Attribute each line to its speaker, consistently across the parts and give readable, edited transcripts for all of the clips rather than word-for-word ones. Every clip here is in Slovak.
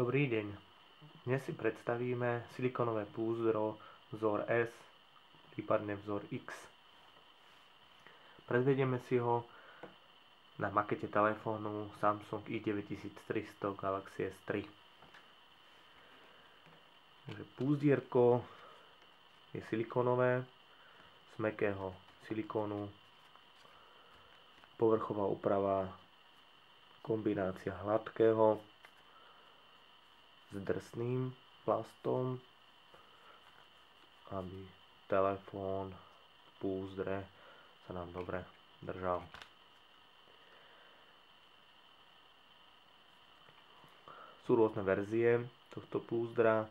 Speaker 1: Dobrý deň. Dnes si predstavíme silikónové púzdro vzor S, prípadne vzor X. Predvedieme si ho na makete telefónu Samsung i9300 Galaxy S3. Takže púzdierko je silikónové, z mäkkého silikónu, povrchová úprava kombinácia hladkého s drsným plastom, aby telefón v púzdre sa nám dobre držal. Sú rôzne verzie tohto púzdra.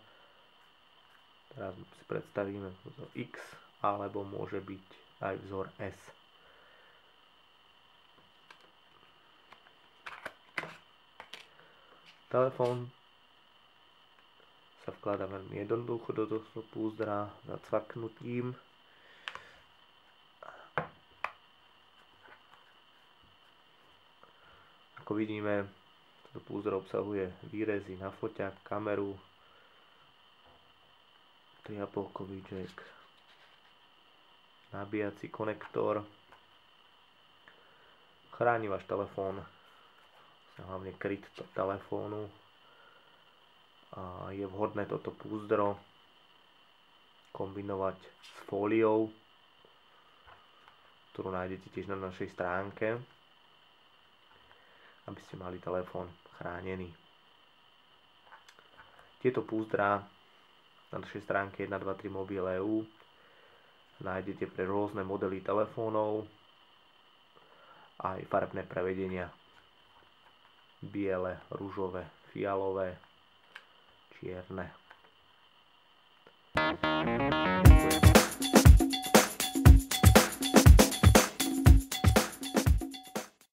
Speaker 1: Teraz si predstavíme vzor X, alebo môže byť aj vzor S. Telefón sa vkladá veľmi jednoducho do tohto púzdra zacvaknutím. Ako vidíme, toto púzdro obsahuje výrezy na foťák, kameru, 3,5-kový jack, nabíjací konektor. Chráni váš telefón, hlavne kryt telefónu. A je vhodné toto púzdro kombinovať s fóliou, ktorú nájdete tiež na našej stránke, aby ste mali telefón chránený. Tieto púzdra na našej stránke 123mobil.eu nájdete pre rôzne modely telefónov aj farebné prevedenia: biele, ružové, fialové, čierne.